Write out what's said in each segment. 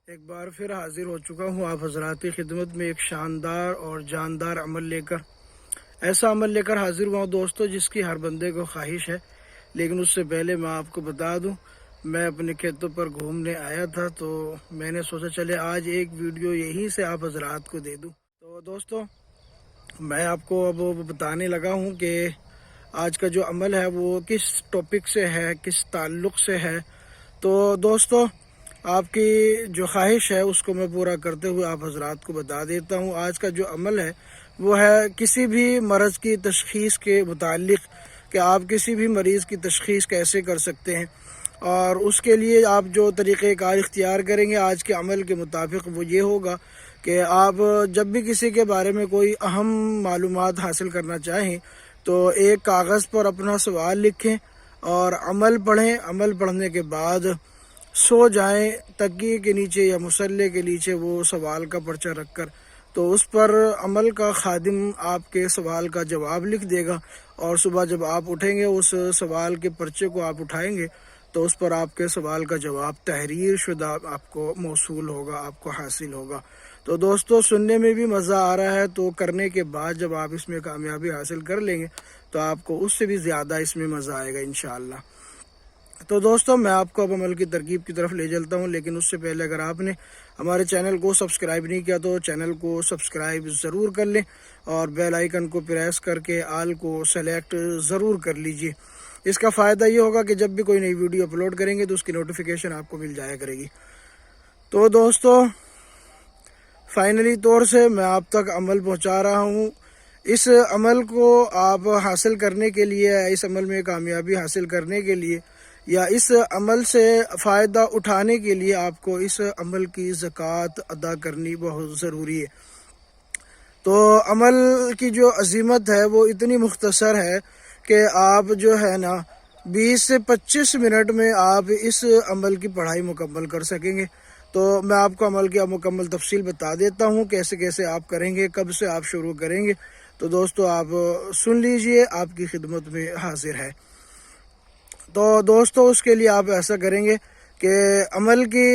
ایک بار پھر حاضر ہو چکا ہوں آپ حضرات کی خدمت میں ایک شاندار اور جاندار عمل لے کر، ایسا عمل لے کر حاضر ہوا ہوں دوستو جس کی ہر بندے کو خواہش ہے۔ لیکن اس سے پہلے میں آپ کو بتا دوں، میں اپنے کھیتوں پر گھومنے آیا تھا تو میں نے سوچا چلے آج ایک ویڈیو یہیں سے آپ حضرات کو دے دوں۔ تو دوستو میں آپ کو اب بتانے لگا ہوں کہ آج کا جو عمل ہے وہ کس ٹاپک سے ہے، کس تعلق سے ہے۔ تو دوستو آپ کی جو خواہش ہے اس کو میں پورا کرتے ہوئے آپ حضرات کو بتا دیتا ہوں۔ آج کا جو عمل ہے وہ ہے کسی بھی مرض کی تشخیص کے متعلق، کہ آپ کسی بھی مریض کی تشخیص کیسے کر سکتے ہیں، اور اس کے لیے آپ جو طریقہ کار اختیار کریں گے آج کے عمل کے مطابق وہ یہ ہوگا کہ آپ جب بھی کسی کے بارے میں کوئی اہم معلومات حاصل کرنا چاہیں تو ایک کاغذ پر اپنا سوال لکھیں اور عمل پڑھیں۔ عمل پڑھنے کے بعد سو جائیں تکیے کے نیچے یا مصلے کے نیچے وہ سوال کا پرچہ رکھ کر، تو اس پر عمل کا خادم آپ کے سوال کا جواب لکھ دے گا، اور صبح جب آپ اٹھیں گے اس سوال کے پرچے کو آپ اٹھائیں گے تو اس پر آپ کے سوال کا جواب تحریر شدہ آپ کو موصول ہوگا، آپ کو حاصل ہوگا۔ تو دوستو سننے میں بھی مزہ آ رہا ہے، تو کرنے کے بعد جب آپ اس میں کامیابی حاصل کر لیں گے تو آپ کو اس سے بھی زیادہ اس میں مزہ آئے گا انشاءاللہ۔ تو دوستو میں آپ کو اب عمل کی ترکیب کی طرف لے چلتا ہوں، لیکن اس سے پہلے اگر آپ نے ہمارے چینل کو سبسکرائب نہیں کیا تو چینل کو سبسکرائب ضرور کر لیں اور بیل آئیکن کو پریس کر کے آل کو سلیکٹ ضرور کر لیجئے۔ اس کا فائدہ یہ ہوگا کہ جب بھی کوئی نئی ویڈیو اپلوڈ کریں گے تو اس کی نوٹیفیکیشن آپ کو مل جایا کرے گی۔ تو دوستو فائنلی طور سے میں آپ تک عمل پہنچا رہا ہوں۔ اس عمل کو آپ حاصل کرنے کے لیے، اس عمل میں کامیابی حاصل کرنے کے لیے یا اس عمل سے فائدہ اٹھانے کے لیے آپ کو اس عمل کی زکوٰۃ ادا کرنی بہت ضروری ہے۔ تو عمل کی جو عظمت ہے وہ اتنی مختصر ہے کہ آپ جو ہے نا 20 سے 25 منٹ میں آپ اس عمل کی پڑھائی مکمل کر سکیں گے۔ تو میں آپ کو عمل کی مکمل تفصیل بتا دیتا ہوں، کیسے کیسے آپ کریں گے، کب سے آپ شروع کریں گے۔ تو دوستو آپ سن لیجئے، آپ کی خدمت میں حاضر ہے۔ تو دوستو اس کے لیے آپ ایسا کریں گے کہ عمل کی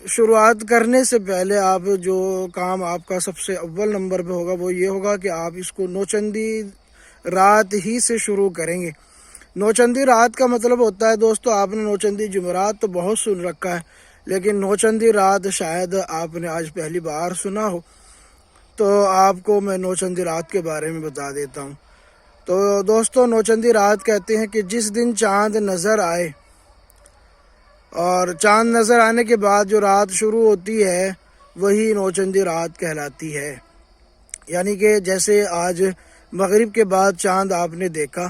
شروعات کرنے سے پہلے آپ جو کام آپ کا سب سے اول نمبر پہ ہوگا وہ یہ ہوگا کہ آپ اس کو نوچندی رات ہی سے شروع کریں گے۔ نوچندی رات کا مطلب ہوتا ہے دوستو، آپ نے نوچندی جمعرات تو بہت سن رکھا ہے، لیکن نوچندی رات شاید آپ نے آج پہلی بار سنا ہو، تو آپ کو میں نوچندی رات کے بارے میں بتا دیتا ہوں۔ تو دوستو نوچندی رات کہتے ہیں کہ جس دن چاند نظر آئے، اور چاند نظر آنے کے بعد جو رات شروع ہوتی ہے وہی نوچندی رات کہلاتی ہے۔ یعنی کہ جیسے آج مغرب کے بعد چاند آپ نے دیکھا،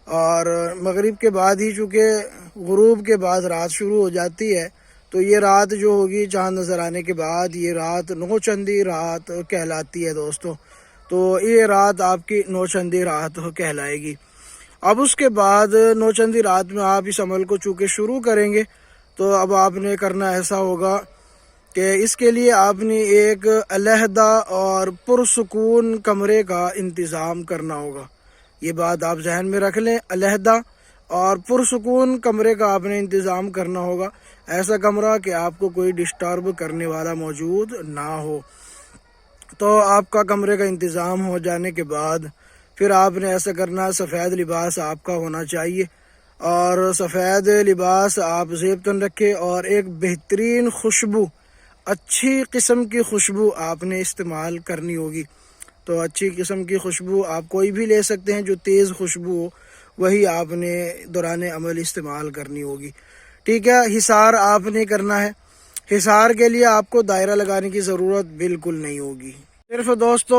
اور مغرب کے بعد ہی چونکہ غروب کے بعد رات شروع ہو جاتی ہے، تو یہ رات جو ہوگی چاند نظر آنے کے بعد یہ رات نوچندی رات کہلاتی ہے دوستو۔ تو یہ رات آپ کی نوچندی رات کہلائے گی۔ اب اس کے بعد نوچندی رات میں آپ اس عمل کو چونکہ شروع کریں گے تو اب آپ نے کرنا ایسا ہوگا کہ اس کے لیے آپ نے ایک علیحدہ اور پرسکون کمرے کا انتظام کرنا ہوگا۔ یہ بات آپ ذہن میں رکھ لیں، علیحدہ اور پرسکون کمرے کا آپ نے انتظام کرنا ہوگا، ایسا کمرہ کہ آپ کو کوئی ڈسٹرب کرنے والا موجود نہ ہو۔ تو آپ کا کمرے کا انتظام ہو جانے کے بعد پھر آپ نے ایسا کرنا، سفید لباس آپ کا ہونا چاہیے، اور سفید لباس آپ زیب تن رکھے، اور ایک بہترین خوشبو، اچھی قسم کی خوشبو آپ نے استعمال کرنی ہوگی۔ تو اچھی قسم کی خوشبو آپ کوئی بھی لے سکتے ہیں، جو تیز خوشبو ہو وہی آپ نے دوران عمل استعمال کرنی ہوگی۔ ٹھیک ہے، حصار آپ نے کرنا ہے۔ حصار کے لیے آپ کو دائرہ لگانے کی ضرورت بالکل نہیں ہوگی، صرف دوستو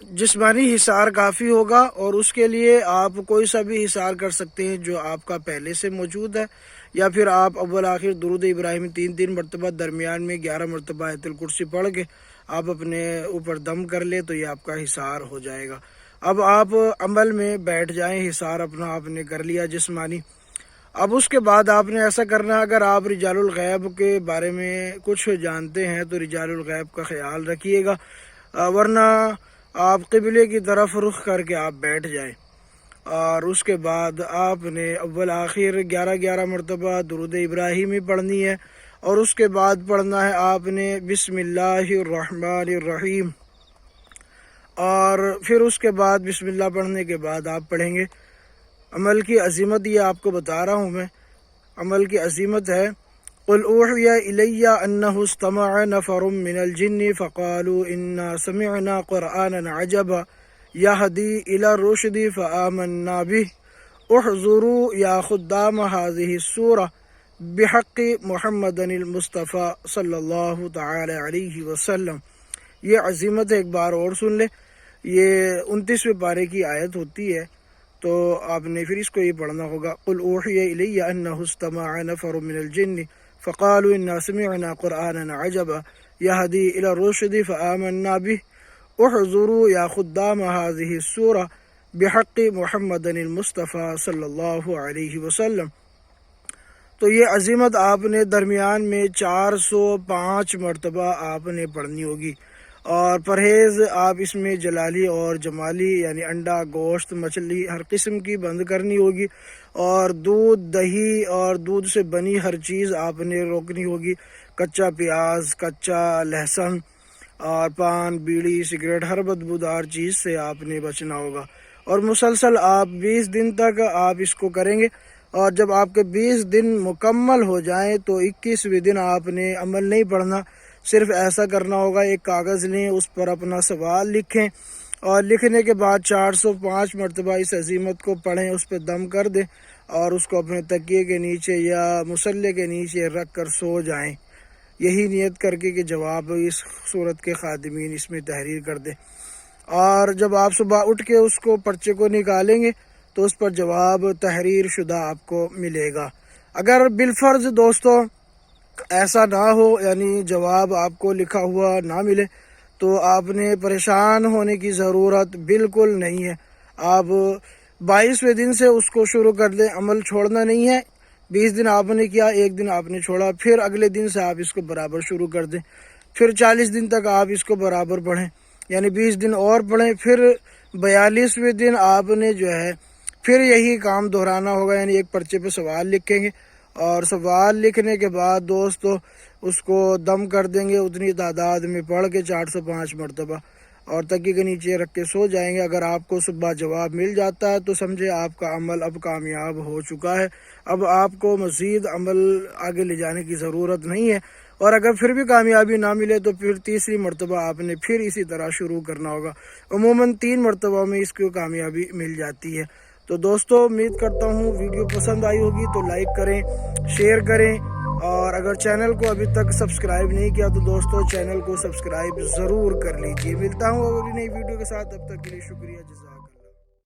جسمانی حصار کافی ہوگا، اور اس کے لیے آپ کوئی سا بھی حصار کر سکتے ہیں جو آپ کا پہلے سے موجود ہے، یا پھر آپ اول آخر درود ابراہیمی 3 مرتبہ، درمیان میں 11 مرتبہ آیت الکرسی پڑھ کے آپ اپنے اوپر دم کر لیں تو یہ آپ کا حصار ہو جائے گا۔ اب آپ عمل میں بیٹھ جائیں، حصار اپنا آپ نے کر لیا جسمانی۔ اب اس کے بعد آپ نے ایسا کرنا ہے، اگر آپ رجال الغیب کے بارے میں کچھ جانتے ہیں تو رجال الغیب کا خیال رکھیے گا، ورنہ آپ قبلے کی طرف رخ کر کے آپ بیٹھ جائیں، اور اس کے بعد آپ نے اول آخر 11 مرتبہ درود ابراہیمی پڑھنی ہے، اور اس کے بعد پڑھنا ہے آپ نے بسم اللہ الرحمن الرحیم، اور پھر اس کے بعد بسم اللہ پڑھنے کے بعد آپ پڑھیں گے عمل کی عظمت، یہ آپ کو بتا رہا ہوں میں، عمل کی عظمت ہے قل اوحی الی انہ استمع نفر من الجن فقالوا انا سمعنا قرآنا عجبا یہدی الی الرشد فآمنا به احضروا یا خدام هذه السورة بحق محمد المصطفیٰ صلی اللہ تعالی علیہ وسلم۔ یہ عظمت ایک بار اور سن لے، یہ 29ویں پارے کی آیت ہوتی ہے، تو آپ نے پھر اس کو یہ پڑھنا ہوگا قل اوحی الی انہ استمع نفر من الجن فقالوا انا سمعنا قرآنا عجبا یہدی الی الرشد فآمنا به احضروا یا خدام هذه السورة بحق محمد المصطفیٰ صلی اللہ علیہ وسلم۔ تو یہ عظمت آپ نے درمیان میں 405 مرتبہ آپ نے پڑھنی ہوگی، اور پرہیز آپ اس میں جلالی اور جمالی یعنی انڈا، گوشت، مچھلی ہر قسم کی بند کرنی ہوگی، اور دودھ، دہی اور دودھ سے بنی ہر چیز آپ نے روکنی ہوگی، کچا پیاز، کچا لہسن اور پان، بیڑی، سگریٹ، ہر بدبودار چیز سے آپ نے بچنا ہوگا، اور مسلسل آپ 20 دن تک آپ اس کو کریں گے، اور جب آپ کے 20 دن مکمل ہو جائیں تو 21ویں دن آپ نے عمل نہیں پڑھنا، صرف ایسا کرنا ہوگا ایک کاغذ لیں، اس پر اپنا سوال لکھیں، اور لکھنے کے بعد 405 مرتبہ اس عظمت کو پڑھیں، اس پہ دم کر دیں اور اس کو اپنے تکیے کے نیچے یا مصلے کے نیچے رکھ کر سو جائیں، یہی نیت کر کے کہ جواب اس صورت کے خادمین اس میں تحریر کر دیں، اور جب آپ صبح اٹھ کے اس کو پرچے کو نکالیں گے تو اس پر جواب تحریر شدہ آپ کو ملے گا۔ اگر بالفرض دوستو ایسا نہ ہو، یعنی جواب آپ کو لکھا ہوا نہ ملے، تو آپ نے پریشان ہونے کی ضرورت بالکل نہیں ہے، آپ 22ویں دن سے اس کو شروع کر دیں، عمل چھوڑنا نہیں ہے۔ 20 دن آپ نے کیا، ایک دن آپ نے چھوڑا، پھر اگلے دن سے آپ اس کو برابر شروع کر دیں، پھر 40 دن تک آپ اس کو برابر پڑھیں، یعنی 20 دن اور پڑھیں، پھر 42ویں دن آپ نے جو ہے پھر یہی کام دہرانا ہوگا، یعنی ایک پرچے پہ سوال لکھیں گے، اور سوال لکھنے کے بعد دوستو اس کو دم کر دیں گے اتنی تعداد میں پڑھ کے 405 مرتبہ، اور تکیے کے نیچے رکھ کے سو جائیں گے۔ اگر آپ کو صبح جواب مل جاتا ہے تو سمجھے آپ کا عمل اب کامیاب ہو چکا ہے، اب آپ کو مزید عمل آگے لے جانے کی ضرورت نہیں ہے، اور اگر پھر بھی کامیابی نہ ملے تو پھر 3ری مرتبہ آپ نے پھر اسی طرح شروع کرنا ہوگا، عموماً 3 مرتبہ میں اس کو کامیابی مل جاتی ہے۔ تو دوستو امید کرتا ہوں ویڈیو پسند آئی ہوگی تو لائک کریں، شیئر کریں، اور اگر چینل کو ابھی تک سبسکرائب نہیں کیا تو دوستو چینل کو سبسکرائب ضرور کر لیجیے۔ ملتا ہوں اگلی نئی ویڈیو کے ساتھ، تب تک کے لیے شکریہ، جزاک اللہ۔